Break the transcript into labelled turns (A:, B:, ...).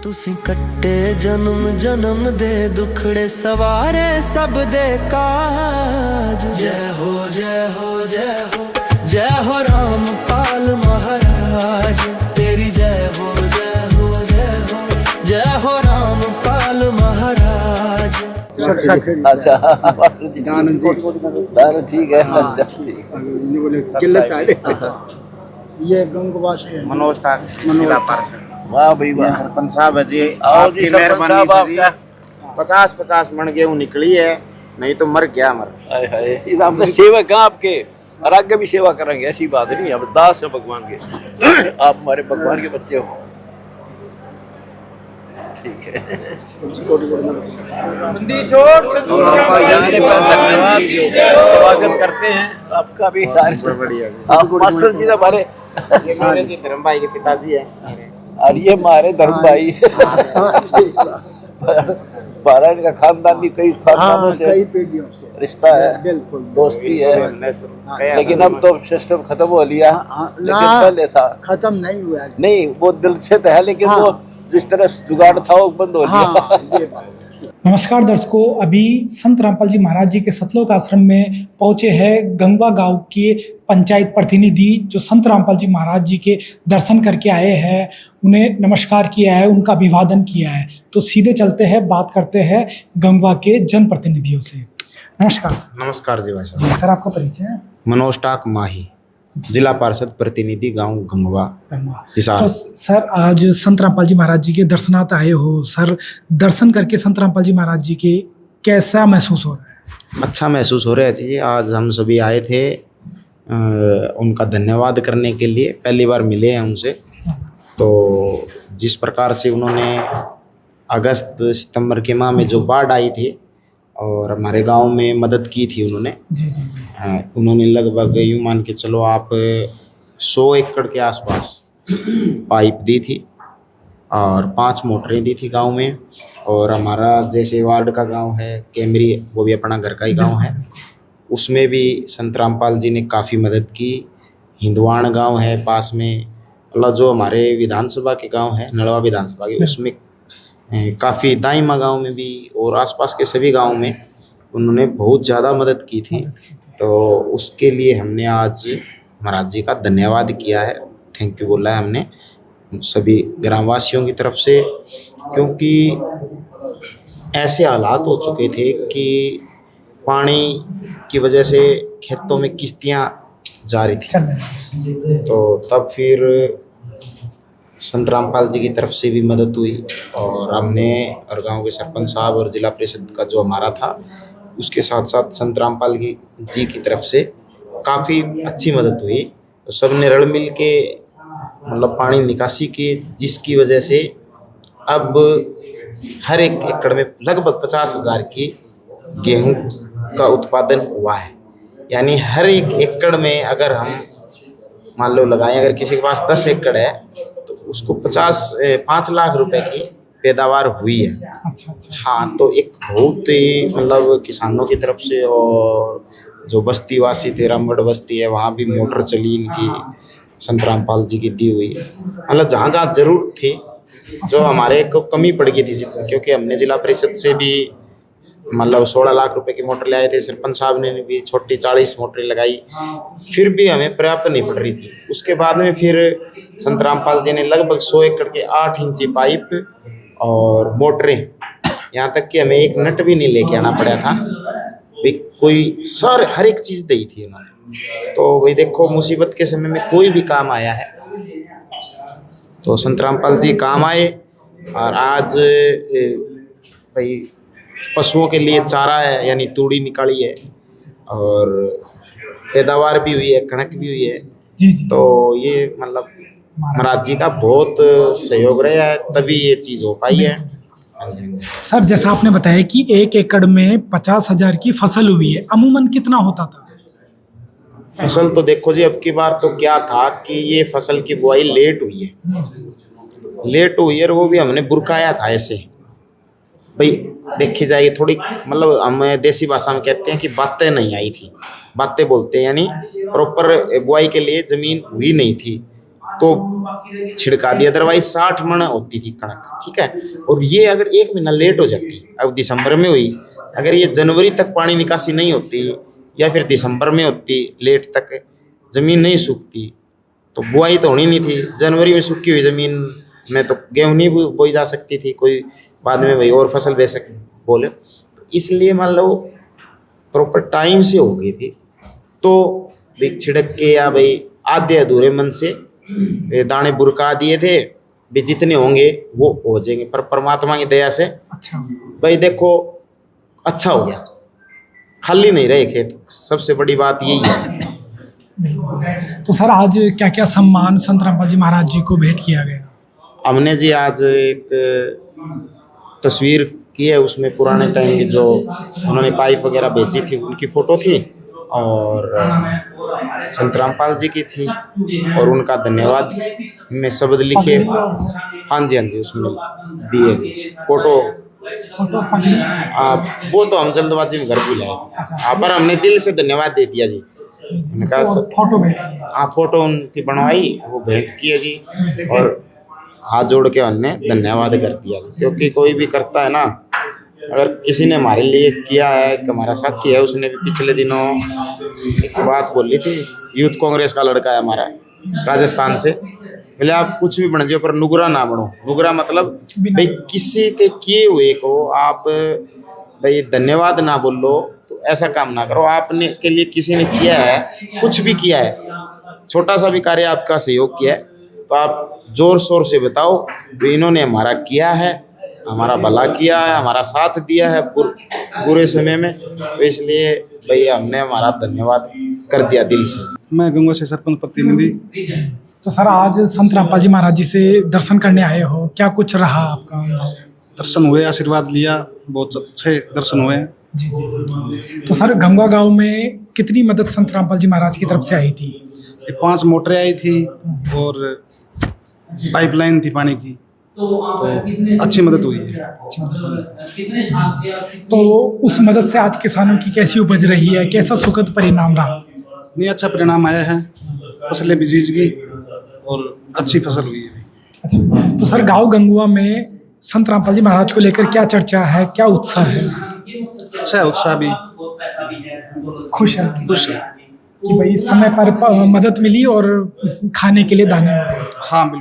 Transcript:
A: तुसी कट्टे जन्म जन्म दे दुखड़े सवारे सब दे काज। जय हो जय हो जय हो जय हो रामपाल महाराज तेरी जय हो जय हो जय हो जय हो रामपाल महाराज।
B: अच्छा ठीक है।
C: ये गंगवा से
D: मनोज का जिला पार्षद।
B: वाह भाई वाह,
D: सरपंच साहब है जी,
B: आओ जी
D: आपकी
B: सरपंच
D: मेहरबानी
B: साहब
D: से जी।
B: आपका।
D: 50-50 मन गेहूं निकली है, नहीं तो मर गया मर।
B: हाय हाय, इस आपने सेवक हैं आपके और आगे भी सेवा करेंगे, ऐसी बात नहीं है। अब दास है भगवान के, आप हमारे भगवान के बच्चे हो। ठीक है, धन्यवाद, स्वागत करते हैं आपका भी। आप मास्टर जी हमारे,
D: ये मेरे जी धर्म भाई के पिताजी है
B: और ये हमारे धर्म भाई। भारत का खानदान भी कई खानदानों से
C: कई पीढ़ियों से
B: रिश्ता है,
C: बिल्कुल
B: दोस्ती है। लेकिन अब तो सिस्टम खत्म हो लिया, लेकिन
C: ना,
B: पहले था
C: खत्म नहीं हुआ है।
B: नहीं, वो दिल से तो है, लेकिन वो जिस तरह जुगाड़ था वो बंद हो गया।
E: नमस्कार दर्शकों, अभी संत रामपाल जी महाराज जी के सतलोक आश्रम में पहुंचे हैं गंगवा गांव के पंचायत प्रतिनिधि, जो संत रामपाल जी महाराज जी के दर्शन करके आए हैं। उन्हें नमस्कार किया है, उनका अभिवादन किया है। तो सीधे चलते हैं, बात करते हैं गंगवा के जनप्रतिनिधियों से। नमस्कार सर।
D: नमस्कार जी भाई साहब।
E: जी सर, आपका परिचय है?
D: मनोज टाक माही, जिला पार्षद प्रतिनिधि गांव गंगवा हिसार।
E: तो सर, आज संत रामपाल जी महाराज जी के दर्शनार्थ आए हो सर, दर्शन करके संत रामपाल जी महाराज जी के कैसा महसूस हो रहा है?
D: अच्छा महसूस हो रहा है जी। आज हम सभी आए थे उनका धन्यवाद करने के लिए, पहली बार मिले हैं उनसे। तो जिस प्रकार से उन्होंने अगस्त सितंबर के माह में जो बाढ़ आई थी और हमारे गांव में मदद की थी उन्होंने,
E: जी जी
D: उन्होंने लगभग यूँ मान के चलो आप 100 एकड़ के आसपास पाइप दी थी और 5 मोटरें दी थी गांव में। और हमारा जैसे वार्ड का गांव है केमरी, वो भी अपना घर का ही गांव है, उसमें भी संत रामपाल जी ने काफ़ी मदद की। हिंदवाण गांव है पास में, मतलब जो हमारे विधानसभा के गांव है, नलवा विधानसभा के, उसमें काफ़ी दाइमा गांव में भी और आसपास के सभी गांव में उन्होंने बहुत ज़्यादा मदद की थी। तो उसके लिए हमने आज महाराज जी का धन्यवाद किया है, थैंक यू बोला है हमने सभी ग्रामवासियों की तरफ से। क्योंकि ऐसे हालात हो चुके थे कि पानी की वजह से खेतों में किश्तियाँ जा रही थी, तो तब फिर संत रामपाल जी की तरफ से भी मदद हुई और हमने और गांव के सरपंच साहब और जिला परिषद का जो हमारा था, उसके साथ साथ संत रामपाल जी की तरफ से काफ़ी अच्छी मदद हुई। तो सब ने रल मिल के मतलब पानी निकासी की, जिसकी वजह से अब हर एक एकड़ में लगभग 50,000 की गेहूं का उत्पादन हुआ है। यानी हर एक एकड़ में अगर हम मान लो लगाएं, अगर किसी के पास 10 एकड़ है तो उसको 5 लाख रुपए की पैदावार हुई है।
E: अच्छा अच्छा।
D: हाँ, तो एक बहुत ही मतलब किसानों की तरफ से, और जो बस्तीवासी थे, रामगढ़ बस्ती है, वहाँ भी मोटर चली इनकी संत रामपाल जी की दी हुई। मतलब जहाँ जहाँ जरूरत थी, जो हमारे को कमी पड़ गई थी जितनी, क्योंकि हमने जिला परिषद से भी मतलब 16 लाख रुपए की मोटर ले आए थे, सरपंच साहब ने भी छोटी 40 मोटरें लगाई, फिर भी हमें पर्याप्त नहीं पड़ रही थी। उसके बाद में फिर संत रामपाल जी ने लगभग 100 एकड़ के 8 इंची पाइप और मोटरें, यहाँ तक कि हमें एक नट भी नहीं लेके आना पड़ा था, कोई सर हर एक चीज़ दी थी उन्होंने। तो वही देखो, मुसीबत के समय में कोई भी काम आया है तो संत रामपाल जी काम आए। और आज भाई पशुओं के लिए चारा है, यानी तूड़ी निकाली है और पैदावार भी हुई है, कणक भी हुई है।
E: जी जी।
D: तो ये मतलब महाराज जी का बहुत सहयोग रहा है, तभी ये चीज़ हो पाई है।
E: सर, जैसा आपने बताया कि 1 एकड़ में 50,000 की फसल हुई है, अमूमन कितना होता था?
D: फसल तो देखो जी, अब की बार तो क्या था कि ये फसल की बुआई लेट हुई है, और वो भी हमने बुरकाया था ऐसे भाई, देखी जाएगी थोड़ी, मतलब हम देसी भाषा में कहते हैं कि बातें नहीं आई थी, बातें बोलते हैं, यानी प्रॉपर बुआई के लिए ज़मीन हुई नहीं थी। तो छिड़का दी, अदरवाइज 60 मन होती थी कणक, ठीक है। और ये अगर 1 महीना लेट हो जाती, अब दिसंबर में हुई, अगर ये जनवरी तक पानी निकासी नहीं होती या फिर दिसंबर में होती लेट तक, ज़मीन नहीं सूखती तो बुआई तो होनी नहीं थी। जनवरी में सूखी हुई ज़मीन में तो गेहूँ नहीं बोई जा सकती थी, कोई बाद में भाई और फसल बे सक बोले, तो इसलिए मान लो प्रॉपर टाइम से हो गई थी। तो भाई छिड़क के या भाई आधे अधूरे मन से ये दाने बुरका दिए थे, भी जितने होंगे वो हो जाएंगे, पर परमात्मा की दया से
E: अच्छा
D: भाई देखो अच्छा हो गया, खाली नहीं रहे खेत, सबसे बड़ी बात यही है।
E: तो सर आज क्या क्या सम्मान संत रामपाल जी महाराज जी को भेंट किया गया?
D: हमने जी आज एक तस्वीर की है, उसमें पुराने टाइम की जो उन्होंने पाइप वगैरह भेजी थी उनकी फ़ोटो थी, और संत रामपाल जी की थी, और उनका धन्यवाद में शब्द लिखे, हाँ जी उसमें दिए फोटो। आप वो तो हम जल्दबाजी में घर भी लाए, पर हमने दिल से धन्यवाद दे दिया जी उनका।
E: फोटो भेंट
D: आप फोटो उनकी बनवाई, वो भेंट की है जी, और हाथ जोड़ के हमने धन्यवाद कर दिया जी। क्योंकि कोई भी करता है ना, अगर किसी ने हमारे लिए किया है, कि हमारा साथी है, उसने भी पिछले दिनों एक बात बोली थी, यूथ कांग्रेस का लड़का है हमारा राजस्थान से, बोले आप कुछ भी बन जाओ पर नुगरा ना बनो। नुगरा मतलब भाई किसी के किए हुए को आप भाई धन्यवाद ना बोलो, तो ऐसा काम ना करो। आपने के लिए किसी ने किया है, कुछ भी किया है, छोटा सा भी कार्य आपका सहयोग किया है, तो आप जोर शोर से बताओ भी इन्होंने हमारा किया है, हमारा भला किया है, हमारा साथ दिया है बुरे समय में, तो इसलिए भैया हमने हमारा धन्यवाद कर दिया दिल से।
F: मैं गंगवा से सरपंच प्रतिनिधि।
E: तो सर आज संत रामपाल जी महाराज जी से दर्शन करने आए हो, क्या कुछ रहा आपका?
F: दर्शन हुए, आशीर्वाद लिया, बहुत अच्छे दर्शन हुए।
E: जी जी। तो सर गंगवा गांव में कितनी मदद संत रामपाल जी महाराज की तरफ से आई थी?
F: ये 5 मोटरें आई थी और पाइपलाइन थी पानी की, तो अच्छी मदद हुई है।
E: तो उस मदद से आज किसानों की कैसी उपज रही है, कैसा सुखद परिणाम रहा?
F: नहीं, अच्छा परिणाम आया है, फसलें भी जीज गई और अच्छी फसल हुई है।
E: अच्छा, तो सर गांव गंगवा में संत रामपाल जी महाराज को लेकर क्या चर्चा है, क्या उत्साह है?
F: अच्छा है, उत्साह भी,
E: खुश है
F: खुश है।
E: कि भाई समय पर मदद मिली और खाने के लिए दाने?
F: हाँ बिल्कुल।